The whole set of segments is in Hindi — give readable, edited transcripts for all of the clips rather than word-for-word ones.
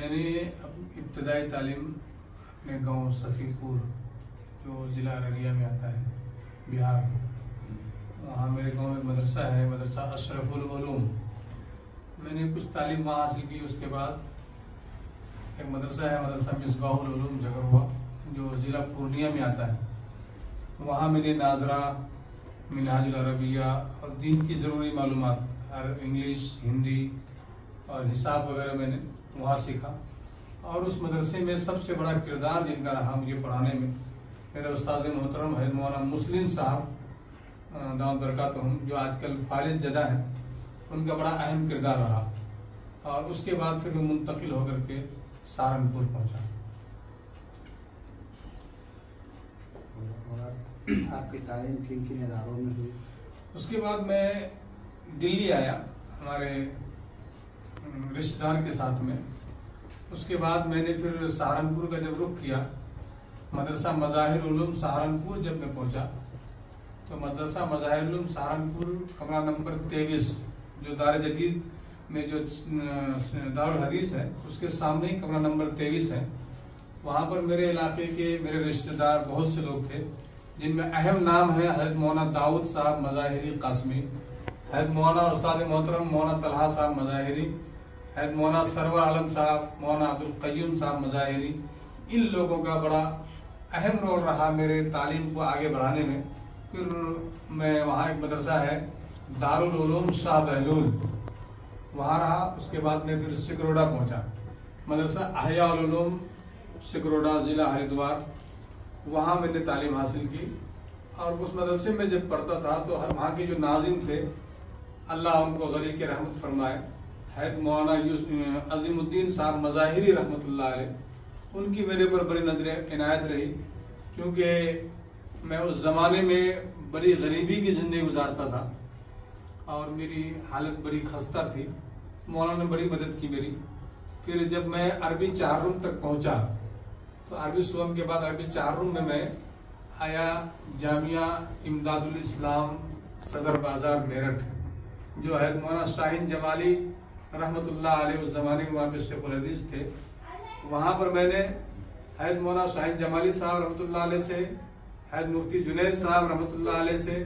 मैंने इब्तदाई तालीम अपने गांव सफ़ीपुर जो ज़िला अररिया में आता है बिहार, वहाँ मेरे गांव में मदरसा है, मदरसा अशरफुल उलूम। मैंने कुछ तालीम वहाँ हासिल की। उसके बाद एक मदरसा है, मदरसा मिसबाहुल उलूम जगरुआ, जो ज़िला पूर्णिया में आता है। वहाँ मैंने नाजरा, मिनहाजुल अरबिया और दीन की ज़रूरी मालूमात, इंग्लिश, हिंदी और हिसाब वगैरह मैंने वहाँ सीखा। और उस मदरसे में सबसे बड़ा किरदार जिनका रहा मुझे पढ़ाने में, मेरे उस्ताद मोहतरम हज़रत मौलाना मुस्लिम साहब दाम बरकातहुम, जो आजकल फारिज जदा हैं, उनका बड़ा अहम किरदार रहा। और उसके बाद फिर मैं मुंतकिल होकर के सहारनपुर पहुँचा। आपकी तालीम किन किन इदारों में हुई? उसके बाद मैं दिल्ली आया हमारे रिश्तेदार के साथ में। उसके बाद मैंने फिर सहारनपुर का जब रुख किया, मदरसा मज़ाहिर उलूम सहारनपुर जब मैं पहुंचा, तो मदरसा मज़ाहिर उलूम सहारनपुर कमरा नंबर 23, जो दार जदीद में जो दारुल हदीस है उसके सामने ही कमरा नंबर 23 है। वहाँ पर मेरे इलाके के मेरे रिश्तेदार बहुत से लोग थे, जिनमें अहम नाम है हज़रत मौलाना दाऊद साहब मज़ाहिरी कासमी, हज़रत मौलाना उस्ताद मोहतरम मौलाना तलहा साहब मज़ाहिरी, हज़रत मौलाना सरवर आलम साहब, मौलाना अब्दुल क़य्यूम साहब मज़ाहिरी। इन लोगों का बड़ा अहम रोल रहा मेरे तालीम को आगे बढ़ाने में। फिर मैं वहाँ एक मदरसा है दारुल उलूम शाह बहलूल, वहाँ रहा। उसके बाद मैं फिर सिकरोड़ा पहुँचा, मदरसा अहया उल उलूम सिकरोड़ा ज़िला हरिद्वार, वहाँ मैंने तालीम हासिल की। और उस मदरसे में जब पढ़ता था तो वहाँ के जो नाज़िम थे, अल्लाह उनको गनी के रहमत फरमाए, हज़रत मौलाना अज़ीमुद्दीन साहब मज़ाहिरी रहमतुल्लाह अलैह, उनकी मेरे पर बड़ी नजर इनायत रही। क्योंकि मैं उस ज़माने में बड़ी गरीबी की ज़िंदगी गुजारता था और मेरी हालत बड़ी खस्ता थी। मौलाना ने बड़ी मदद की मेरी। फिर जब मैं अरबी चाहरुम तक पहुंचा, तो अरबी सुवम के बाद अरबी चाहरुम में मैं आया जामिया इमदादुल इस्लाम सदर बाज़ार मेरठ, जो है मौलाना शाहीन जमाली रहमतुल्लाह अलैह उस ज़माने में वहाँ पे शेखुल हदीस थे। वहाँ पर मैंने हज़रत मौलाना शाहीन जमाली साहब रहमतुल्लाह अलैह से, हज़रत मुफ्ती जुनैद साहब रहमतुल्लाह अलैह से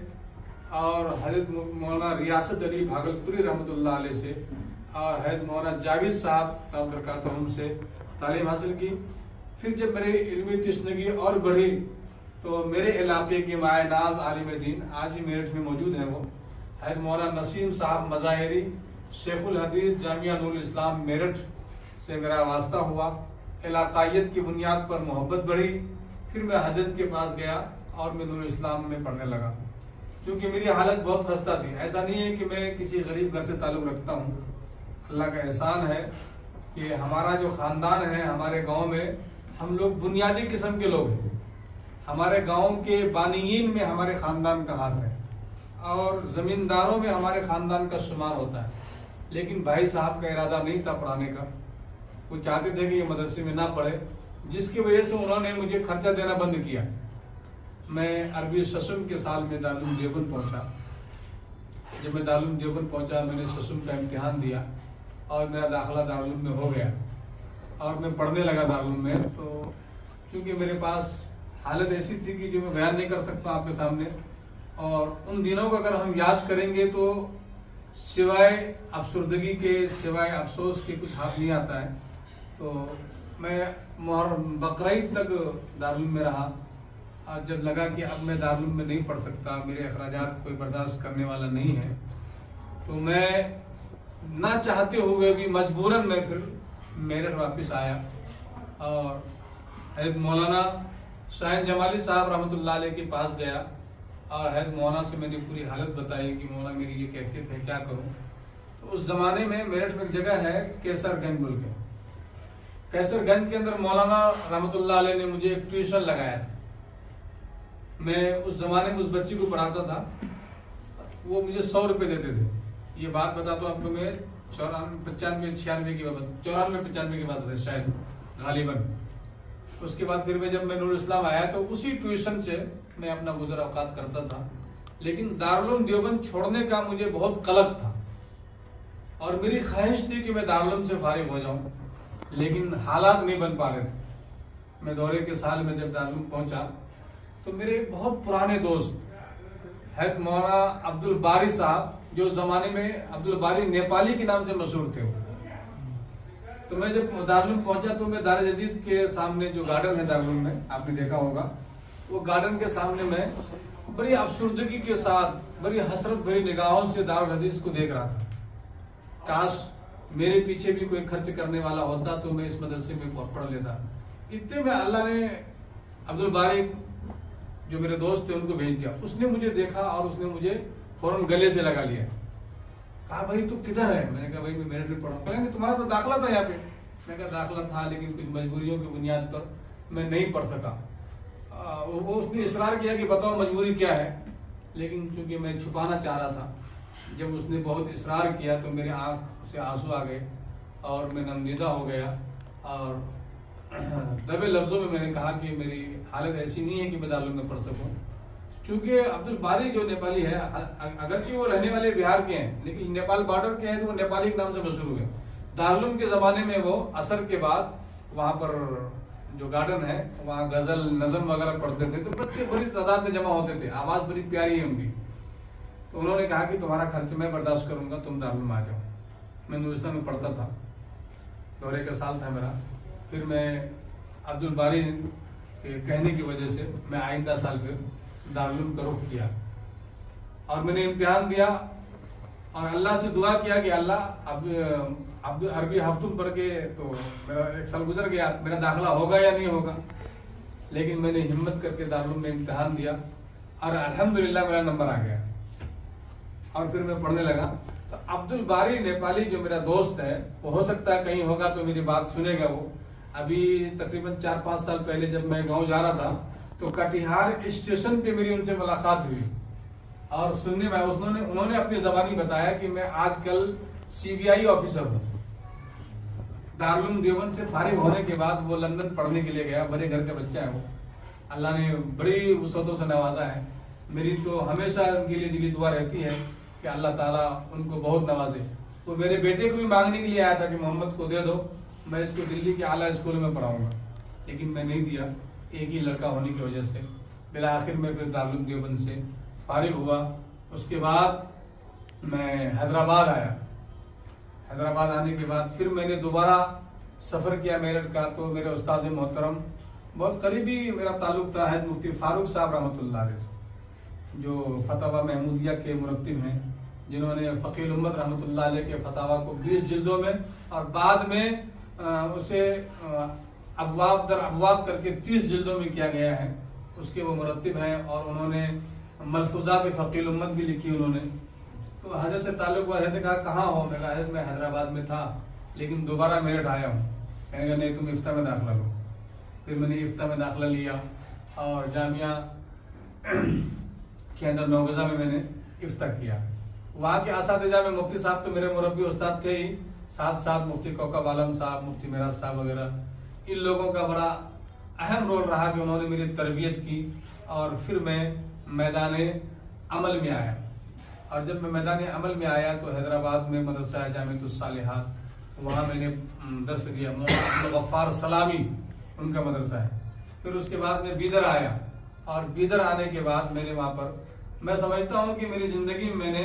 और हज़रत मौलाना रियासत अली भागलपुरी रहमतुल्लाह अलैह से और हज़रत मौलाना जावेद साहब बरकातहुम से तालीम हासिल की। फिर जब मेरी इल्मी तशनगी और बढ़ी, तो मेरे इलाके के मायनाज आलिम दीन आज भी मेरठ में मौजूद हैं, वो हज़रत मौलाना नसीम साहब मज़ाहिरी शेखुल हदीस जामिया नूरुल इस्लाम मेरठ से मेरा वास्ता हुआ। इलाकायत की बुनियाद पर मोहब्बत बढ़ी। फिर मैं हजरत के पास गया और मैं नूरुल इस्लाम में पढ़ने लगा। क्योंकि मेरी हालत बहुत खस्ता थी। ऐसा नहीं है कि मैं किसी गरीब घर से ताल्लुक़ रखता हूँ, अल्लाह का एहसान है कि हमारा जो ख़ानदान है, हमारे गाँव में हम लोग बुनियादी किस्म के लोग हैं। हमारे गाँव के बानियीन में हमारे ख़ानदान का हाथ है और ज़मींदारों में हमारे ख़ानदान का शुमार होता है। लेकिन भाई साहब का इरादा नहीं था पढ़ाने का, वो चाहते थे कि ये मदरसे में ना पढ़े, जिसकी वजह से उन्होंने मुझे खर्चा देना बंद किया। मैं अरबी ससुम के साल में दारुल देवबंद पहुंचा। जब मैं दारुल देवबंद पहुंचा, मैंने ससुम का इम्तिहान दिया और मेरा दाखिला दारुल में हो गया और मैं पढ़ने लगा दारुल में। तो क्योंकि मेरे पास हालत ऐसी थी कि जो मैं बयान नहीं कर सकता आपके सामने, और उन दिनों को अगर हम याद करेंगे तो सिवाय अफसरदगी के, सिवाय अफसोस के कुछ हाथ नहीं आता है। तो मैं बकरीद तक दारुल में रहा और जब लगा कि अब मैं दारुल में नहीं पढ़ सकता, मेरे अखराजात कोई बर्दाश्त करने वाला नहीं है, तो मैं ना चाहते हुए भी मजबूरन मैं फिर मेरठ वापस आया और हज़रत मौलाना शाहीन जमाली साहब रहमतुल्लाह अलैह के पास गया और हज़रत मौलाना से मैंने पूरी हालत बताई कि मौलाना मेरी ये कैफियत है, क्या करूं। तो उस ज़माने में मेरठ में एक जगह है कैसरगंज बोल के, कैसरगंज के अंदर मौलाना रहमतुल्लाह अलैह ने मुझे एक ट्यूशन लगाया। मैं उस ज़माने में उस बच्ची को पढ़ाता था, वो मुझे 100 रुपये देते थे। ये बात बताता हूँ आपको, मैं 94-95 की बात, 94-95 की बात है शायद गालिबन। उसके बाद फिर मैं जब मैं नूरुल इस्लाम आया तो उसी ट्यूशन से मैं अपना गुज़र औकात करता था। लेकिन दारुल देवबंद छोड़ने का मुझे बहुत कलक था और मेरी ख्वाहिश थी कि मैं दारुल से फारिग हो जाऊं। लेकिन हालात नहीं बन पा रहे थे। मैं दौरे के साल में जब दारुल पहुंचा तो मेरे एक बहुत पुराने दोस्त है मौलाना अब्दुल बारी साहब, जो जमाने में अब्दुल बारी नेपाली के नाम से मशहूर थे। तो मैं जब दारुल पहुंचा तो मैं दार जदीद के सामने जो गार्डन है दारुल में, आपने देखा होगा, वो गार्डन के सामने मैं बड़ी अफसुर्दगी के साथ बड़ी हसरत भरी निगाहों से दारुल हदीस को देख रहा था। काश मेरे पीछे भी कोई खर्च करने वाला होता तो मैं इस मदरसे में पढ़ लेता। इतने में अल्लाह ने अब्दुल बारी जो मेरे दोस्त थे उनको भेज दिया। उसने मुझे देखा और उसने मुझे फौरन गले से लगा लिया। कहा भाई तू किधर है? मैंने कहा भाई मैं मेरिट में पढ़ा। कहने तुम्हारा तो दाखिला था यहाँ पे। मैं कहा दाखिला था लेकिन कुछ मजबूरियों की बुनियाद पर मैं नहीं पढ़ सका। वो उसने इसरार किया कि बताओ मजबूरी क्या है, लेकिन चूंकि मैं छुपाना चाह रहा था, जब उसने बहुत इसरार किया तो मेरे आंख से आंसू आ गए और मैं नमदीदा हो गया। और दबे लफ्जों में मैंने कहा कि मेरी हालत ऐसी नहीं है कि मैं दारुल में पढ़ सकूं। चूंकि अब्दुल बारी जो नेपाली है, अगरचे वो रहने वाले बिहार के हैं लेकिन नेपाल बॉर्डर के हैं तो वो नेपाली के नाम से मशहूर हुए। दारुल के जमाने में वो असर के बाद वहां पर जो गार्डन है वहाँ गजल नज़म वगैरह पढ़ते थे, तो बच्चे बड़ी तादाद में जमा होते थे। आवाज बड़ी प्यारी है उनकी। तो उन्होंने कहा कि तुम्हारा खर्च मैं बर्दाश्त करूंगा, तुम दारुल में आ जाओ। मैं नूरिस्तान में पढ़ता था, दौरे का साल था मेरा। फिर मैं अब्दुल बारी के कहने की वजह से मैं आइंदा साल फिर दारुल का रुख किया और मैंने इम्तिहान दिया और अल्लाह से दुआ किया कि अल्लाह अब अरबी हफ्तुम पढ़ के तो मेरा एक साल गुजर गया, मेरा दाखिला होगा या नहीं होगा। लेकिन मैंने हिम्मत करके दारुल में इम्तिहान दिया और अल्हम्दुलिल्लाह मेरा नंबर आ गया और फिर मैं पढ़ने लगा। तो अब्दुल बारी नेपाली जो मेरा दोस्त है, वो हो सकता है कहीं होगा तो मेरी बात सुनेगा। वो अभी तकरीबन 4-5 साल पहले जब मैं गांव जा रहा था तो कटिहार स्टेशन पे मेरी उनसे मुलाकात हुई और सुनने में उन्होंने अपनी जबानी बताया कि मैं आजकल CBI ऑफिसर हूँ। दारुल देवबंद से फारिग होने के बाद वो लंदन पढ़ने के लिए गया। बड़े घर का बच्चा है वो, अल्लाह ने बड़ी वसअतों से नवाजा है। मेरी तो हमेशा उनके लिए दिली दुआ रहती है कि अल्लाह ताला उनको बहुत नवाजे। वो मेरे बेटे को भी मांगने के लिए आया था कि मोहम्मद को दे दो, मैं इसको दिल्ली के आला स्कूल में पढ़ाऊंगा, लेकिन मैं नहीं दिया, एक ही लड़का होने की वजह से। फिर आखिर में फिर दारुल देवबंद से फारिग हुआ। उसके बाद मैं हैदराबाद आया। हैदराबाद आने के बाद फिर मैंने दोबारा सफर किया मेरठ का। तो मेरे उस्ताद मोहतरम बहुत करीबी मेरा ताल्लुक था हैद मुफ्ती फारूक साहब रहमतुल्लाह अलैह से, जो फतवा महमूदिया के मुरत्तिब हैं, जिन्होंने फकील उम्मत रहमतुल्लाह अलैह के फतवा को 20 जिल्दों में और बाद में उसे अबवाब दर अबवाब करके 30 जिल्दों में किया गया है, उसके वो मुरत्तिब हैं। और उन्होंने मलफूजात फकील उम्मत भी लिखी उन्होंने। तो हजरत से ताल्लुक हुआ, हजरत ने कहा कहाँ हो? मैं कहा हजरत मैं हैदराबाद में था लेकिन दोबारा मेरठ आया हूँ। कहने का नहीं तुम इफ्ता में दाखिला लो। फिर मैंने इफ्ता में दाखिला लिया और जामिया के अंदर नौगजा में मैंने इफ्ता किया। वहाँ के असातिज़ा में मुफ्ती साहब तो मेरे मुरब्बी उस्ताद थे ही, साथ साथ मुफ्ती कौकब आलम साहब, मुफ्ती मेराज साहब वगैरह। इन लोगों का बड़ा अहम रोल रहा कि उन्होंने मेरी तरबियत की। और फिर मैं मैदान अमल में आया और जब मैं मैदान अमल में आया तो हैदराबाद में मदरसा जामिअतुस सालिहात, वहाँ मैंने दर्स दिया। मोहम्मद गफ्फार सलामी उनका मदरसा है। फिर उसके बाद मैं बीदर आया और बीदर आने के बाद मैंने वहाँ पर, मैं समझता हूँ कि मेरी जिंदगी में मैंने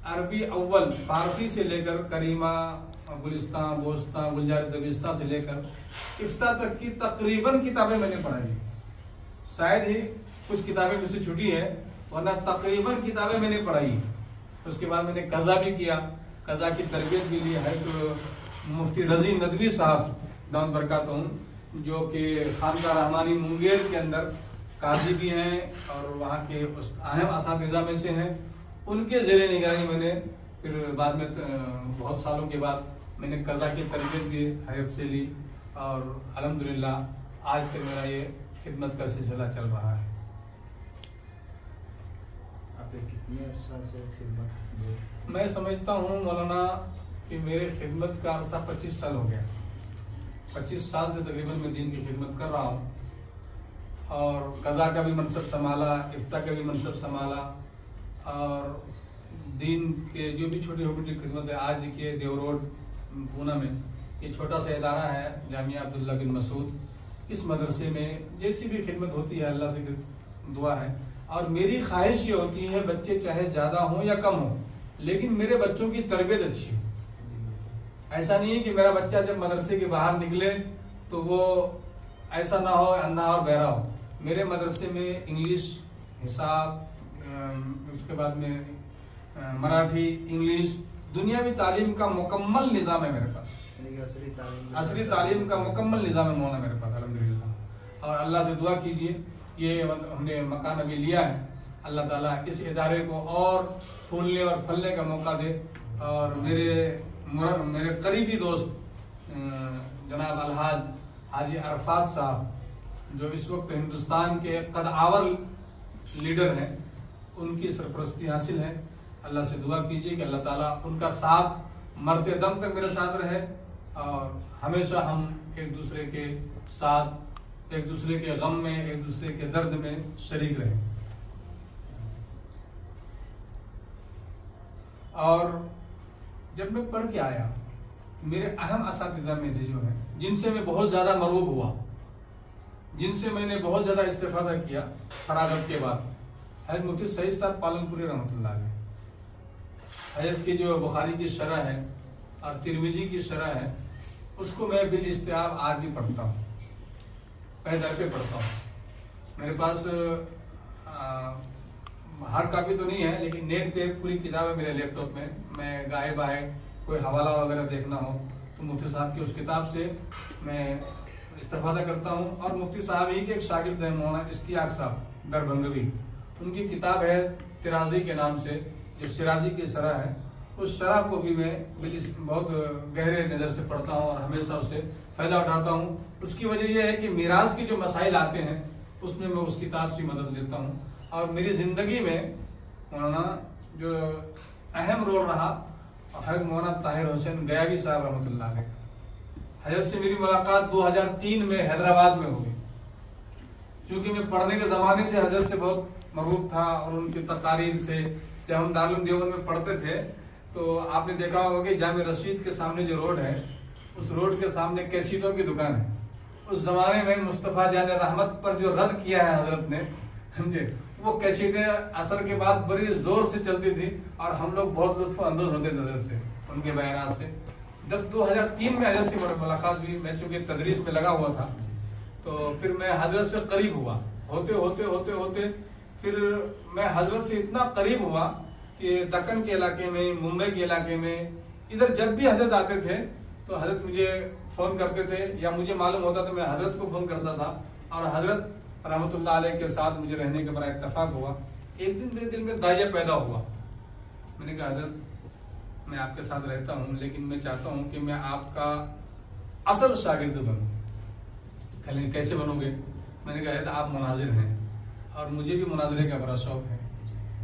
अरबी अव्वल फारसी से लेकर करीमा, गुलिस्तान, बोस्तान, गुलजार दबिस्ता से लेकर इफ्ता तक की तकरीबन किताबें मैंने पढ़ाई। शायद ही कुछ किताबें मुझसे छुटी है, वरना तकरीबन किताबें मैंने पढ़ाई। उसके बाद मैंने कज़ा भी किया, कज़ा की तरबियत भी ली है। तो मुफ्ती रजी नदवी साहब दाऊद बरकातहूँ, जो कि खानका रहमानी मुंगेर के अंदर काजी भी हैं और वहाँ के अहम असातिज़ा में से हैं, उनके ज़ेरे निगरानी मैंने फिर बाद में बहुत सालों के बाद मैंने कज़ा की तरबियत भी हयत से ली और अल्हम्दुलिल्लाह आज तक मेरा ये खिदमत का सिलसिला चल रहा है। आपने कितने अर्सा से खिदमत? मैं समझता हूँ मौलाना कि मेरे खिदमत का अर्सा 25 साल हो गया। 25 साल से तकरीबन मैं दीन की खिदमत कर रहा हूँ और कज़ा का भी मनसब संभाला, इफ्ता का भी मनसब संभाला और दीन के जो भी छोटी छोटी खिदमत है। आज देखिए देव रोड पूना में ये छोटा सा इदारा है जामिया अब्दुल्ला बिन मसूद। इस मदरसे में जैसी भी खिदमत होती है अल्लाह से दुआ है, और मेरी ख्वाहिश ये होती है बच्चे चाहे ज़्यादा हों या कम हों, लेकिन मेरे बच्चों की तरबियत अच्छी हो। ऐसा नहीं है कि मेरा बच्चा जब मदरसे के बाहर निकले तो वो ऐसा ना हो अंधा और बहरा हो। मेरे मदरसे में इंग्लिश, हिसाब, उसके बाद में मराठी, इंग्लिश, दुनियावी तालीम का मुकम्मल निज़ाम है मेरे पास। असली तालीम का मुकम्मल निज़ाम है मौलाना मेरे पास अल्हम्दुलिल्लाह। और अल्लाह से दुआ कीजिए, ये हमने मकान अभी लिया है, अल्लाह ताला इस इदारे को और फूलने और फलने का मौका दे। और मेरे करीबी दोस्त जनाब अलहाज हाजी अरफात साहब जो इस वक्त हिंदुस्तान के कदआवर लीडर हैं, उनकी सरपरस्ती हासिल है। अल्लाह से दुआ कीजिए कि अल्लाह ताला उनका साथ मरते दम तक मेरे साथ रहे और हमेशा हम एक दूसरे के साथ, एक दूसरे के गम में, एक दूसरे के दर्द में शरीक रहें। और जब मैं पढ़ के आया, मेरे अहम असातिज़ा में से जो है, जिनसे मैं बहुत ज़्यादा मरूब हुआ, जिनसे मैंने बहुत ज़्यादा इस्तेफादा किया फरागत के बाद, हज़रत मुफ्ती सईद साहब पालनपुरी रहमतुल्लाह अलैह। हज़रत की जो बुखारी की शरह है और तिरमिजी की शरह है, उसको मैं बिल इस्तिआब आज भी पढ़ता हूँ, पैदर पे पढ़ता हूँ। मेरे पास हार्ड कॉपी तो नहीं है, लेकिन नेट पे पूरी किताब है मेरे लैपटॉप में। मैं गाहे बाहे कोई हवाला वगैरह देखना हो तो मुफ्ती साहब की उस किताब से मैं इस्तेफादा करता हूँ। और मुफ्ती साहब ही के एक शागिर्द हैं मौलाना इश्तियाक साहब दरभंगवी, उनकी किताब है तिराजी के नाम से, जो सिराजी की शरह है, उस शरह को भी मैं बहुत गहरे नज़र से पढ़ता हूँ और हमेशा उससे फ़ायदा उठाता हूँ। उसकी वजह यह है कि मिरास के जो मसाइल आते हैं उसमें मैं उस किताब से मदद लेता हूँ। और मेरी ज़िंदगी में मौलाना जो अहम रोल रहा, हज़रत मौलाना ताहिर हुसैन गयावी साहब रहमतुल्लाह अलैह। हज़रत से मेरी मुलाकात 2003 में हैदराबाद में हुई। क्योंकि मैं पढ़ने के ज़माने से हज़रत से बहुत मरूब था और उनकी तकारीर से, जब हम दारुल देवबंद में पढ़ते थे तो आपने देखा होगा कि जामे रशीद के सामने जो रोड है, उस रोड के सामने कैसेटों की दुकान है। उस जमाने में मुस्तफ़ा जान रहमत पर जो रद्द किया है हजरत ने, समझे, वो कैसेटें असर के बाद बड़ी जोर से चलती थी और हम लोग बहुत लुत्फ अंदोज होते थे हजरत से, उनके बयानात से। जब 2003 में हजरत से मुलाकात हुई, मैं चूंकि तदरीस में लगा हुआ था, तो फिर मैं हजरत से करीब हुआ। होते होते होते होते फिर मैं हजरत से इतना करीब हुआ कि दक्कन के इलाके में, मुंबई के इलाके में, इधर जब भी हजरत आते थे तो हजरत मुझे फ़ोन करते थे, या मुझे मालूम होता तो मैं हजरत को फ़ोन करता था और हजरत रहमतुल्लाह अलैह के साथ मुझे रहने का बड़ा इत्तेफाक हुआ। एक दिन मेरे दिल में दाइया पैदा हुआ। मैंने कहा हजरत मैं आपके साथ रहता हूँ, लेकिन मैं चाहता हूँ कि मैं आपका असल शागिर्द बनूँ। कहने कैसे बनोगे? मैंने कहा आप मुनाजिर हैं और मुझे भी मुनाजरे का बड़ा शौक है,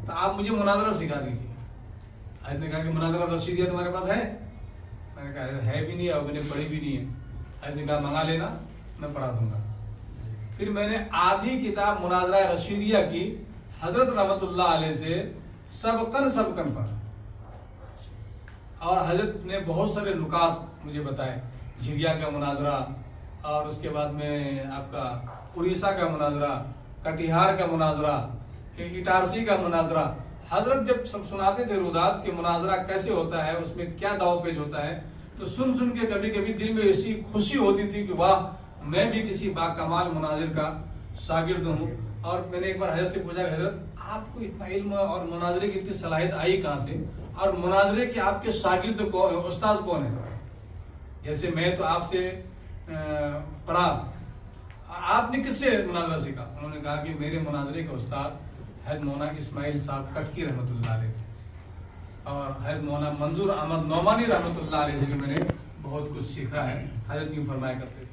तो आप मुझे मुनाजरा सिखा दीजिए। आज ने कहा कि मुनाजरा रशीदिया तुम्हारे पास है? मैंने कहा है भी नहीं और मैंने पढ़ी भी नहीं है। आज ने कहा मंगा लेना, मैं पढ़ा दूंगा। फिर मैंने आधी किताब मुनाजरा रशीदिया की हजरत रहमतुल्लाह अलैह से सबकन पढ़ा और हजरत ने बहुत सारे नुकात मुझे बताए, झिरिया का मुनाजरा और उसके बाद में आपका उड़ीसा का मुनाजरा, कटिहार का मुनाजरा, इटारसी का मुनाजरा। हजरत जब सब सुनाते थे रुदात के मुनाजरा कैसे होता है, उसमें क्या दाव पेश होता है, तो सुन सुन के कभी कभी दिल में ऐसी खुशी होती थी कि वाह, मैं भी किसी बाकमाल मुनाजिर का शागिर्द हूँ। और मैंने एक बार हजरत से पूछा, हजरत आपको इतना इल्म और मुनाजरे की इतनी सलाहियत आई कहाँ से, और मुनाजरे के आपके शागिर्द कौन, उस्ताद कौन है? जैसे मैं तो आपसे पढ़ा, आपने किससे मुनाजरा सीखा? उन्होंने कहा कि मेरे मुनाजरे का उस्ताद हज़रत मौलाना इस्माइल साहब कक्की रहमतुल्लाह अलैह थे और हज़रत मौलाना मंजूर अहमद नौमानी रहमतुल्लाह अलैह से भी मैंने बहुत कुछ सीखा है। हज़रत यूं फरमाया करते थे।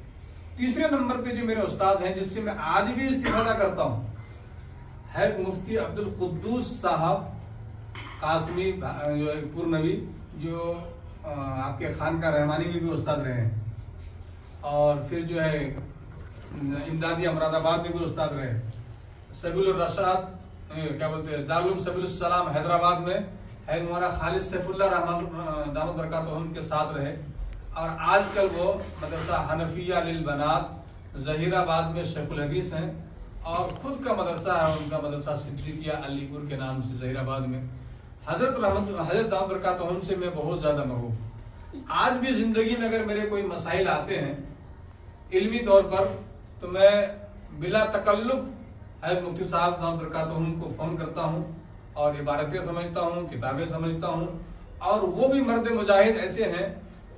तीसरे नंबर पे जो मेरे उस्ताद हैं, जिससे मैं आज भी इस्तिफादा करता हूँ, है मुफ्ती अब्दुल कुद्दूस साहब कासमी पुरनवी, जो आपके खान का रहमानी में भी उस्ताद रहे हैं, और फिर जो है इमदादिया मुरादाबाद में भी उस्ताद रहे। सबील रशाद क्या बोलते हैं, दारुल सबील सलाम हैदराबाद में है मौलाना खालिद सैफुल्लाह रहमान दामद बरकातुहू के साथ रहे। और आजकल वो मदरसा हनफिया लिल बनात ज़हीराबाद में शेखुल हदीस हैं और खुद का मदरसा है उनका, मदरसा सिद्दीकिया अलीपुर के नाम से ज़हीराबाद में। हजरत दाम बरकातहुम से मैं बहुत ज़्यादा मरूफ। आज भी ज़िंदगी में अगर मेरे कोई मसाइल आते हैं इल्मी तौर पर, तो मैं बिला तकल्लुफ़ हज़रत मुफ्ती साहब दाम बरकातहुम को फ़ोन करता हूँ और इबारतें समझता हूँ, किताबें समझता हूँ। और वो भी मर्द मुजाहिद ऐसे हैं,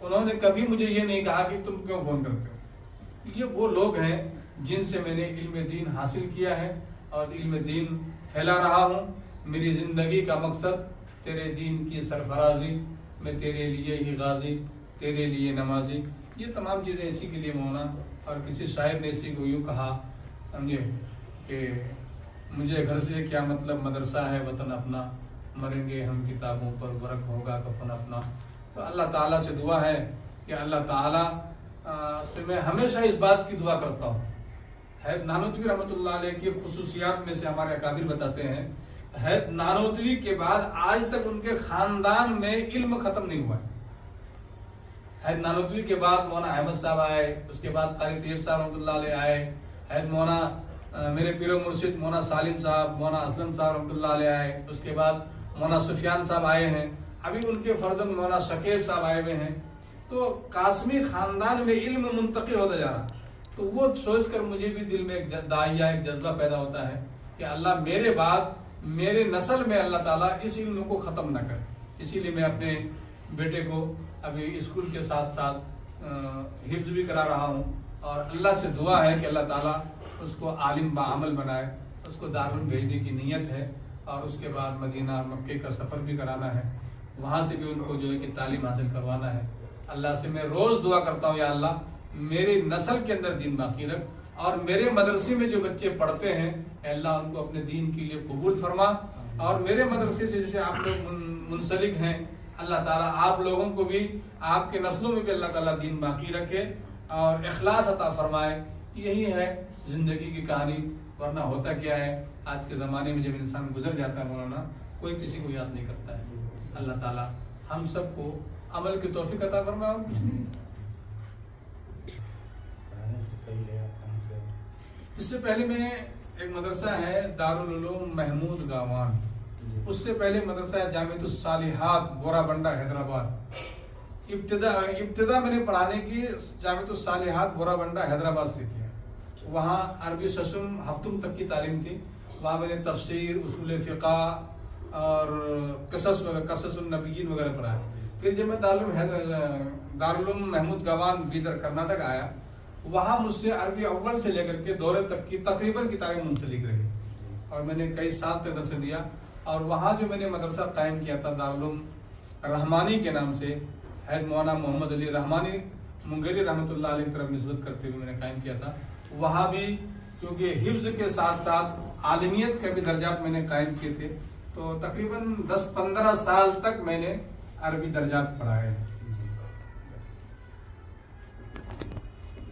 उन्होंने कभी मुझे ये नहीं कहा कि तुम क्यों फ़ोन करते हो। ये वो लोग हैं जिनसे मैंने इल्म दीन हासिल किया है और इल्म दीन फैला रहा हूँ। मेरी ज़िंदगी का मकसद तेरे दीन की सरफराजी, मैं तेरे लिए ही गाजी, तेरे लिए नमाजी। ये तमाम चीज़ें इसी के लिए मौना। और किसी शायर ने इसी को यूँ कहा, समझे, कि मुझे घर से क्या मतलब, मदरसा है वतन अपना, मरेंगे हम किताबों पर, वर्क होगा कफन अपना। तो अल्लाह ताला से दुआ है कि अल्लाह ताला से मैं हमेशा इस बात की दुआ करता हूँ। हैदर नानोतवी रहमतुल्लाह अलैह की खुसूसियात में से हमारे अकाबिर बताते हैं, हैदर नानोतवी के बाद आज तक उनके खानदान में इल्म खत्म नहीं हुआ है। हैदर नानोतवी के बाद मौलाना अहमद साहब आए, उसके बाद कारी तैयब साहब रहमतुल्लाह अलैह आए, हैदर मौलाना मेरे पीरो मुर्शिद मौलाना सालिम साहब, मौलाना असलम साहब रहमतुल्लाह अलैह आए, उसके बाद मौलाना सुफियान साहब आए हैं, अभी उनके फर्जंद मौलाना शकीब साहब आए हुए हैं। तो कासमी खानदान में इल्म मुंतकिल होता जा रहा। तो वो सोचकर मुझे भी दिल में एक दाइया, एक जज्बा पैदा होता है कि अल्लाह मेरे बाद मेरे नस्ल में अल्लाह ताला इस इल्म को ख़त्म ना करे। इसीलिए मैं अपने बेटे को अभी स्कूल के साथ साथ हिफ्ज भी करा रहा हूँ और अल्लाह से दुआ है कि अल्लाह ताला उसको आलिम बाअमल बनाए। उसको दारुल भेजने की नीयत है और उसके बाद मदीना मक्के का सफ़र भी कराना है, वहाँ से भी उनको जो है कि तालीम हासिल करवाना है। अल्लाह से मैं रोज़ दुआ करता हूँ, या अल्लाह मेरी नस्ल के अंदर दीन बाकी रख और मेरे मदरसे में जो बच्चे पढ़ते हैं अल्लाह उनको अपने दीन के लिए कबूल फरमा। और मेरे मदरसे से जैसे आप लोग मुंसलिक हैं, अल्लाह ताला आप लोगों को भी, आपके नस्लों में भी अल्लाह ताला दीन बाकी रखे और इखलास अता फरमाए। यही है ज़िंदगी की कहानी। वरना होता क्या है, आज के ज़माने में जब इंसान गुजर जाता है मौलाना, कोई किसी को याद नहीं करता है। अल्लाह ताला हम सबको अमल की तौफीक अता फरमाए और कुछ नहीं। इससे पहले मैं एक मदरसा है दारुल उलूम महमूद गावान, उससे पहले मदरसा है जामिअतुस सालिहात बोराबंडा हैदराबाद। इब्तिदा मैंने पढ़ाने की जामिअतुस सालिहात बोराबंडा हैदराबाद से किया। वहाँ अरबी शशुम हफ्तुम तक की तालीम थी। वहाँ मैंने तफसीर, उसूल फ़िक़ा और क़ससुन नबीय्यीन वगैरह पढ़ाया। फिर जब मैं दारुल उलूम महमूद गावान बीदर कर्नाटक आया, वहाँ मुझसे अरबी अव्वल से लेकर के दौरे तक की तकरीबन किताबें मुंसलिक रही और मैंने कई साल तक दर्स दिया। और वहाँ जो मैंने मदरसा कायम किया था दारुल उलूम रहमानी के नाम से, हैद मौलाना मोहम्मद अली रहमानी मुंगेरी रहमतुल्लाह अलैह की तरफ निस्बत करते हुए मैंने कायम किया था। वहाँ भी क्योंकि हिफ्ज के साथ साथ आलमियत के भी दर्जात मैंने कायम किए थे, तो तकरीबन 10-15 साल तक मैंने अरबी दर्जात पढ़ाए हैं।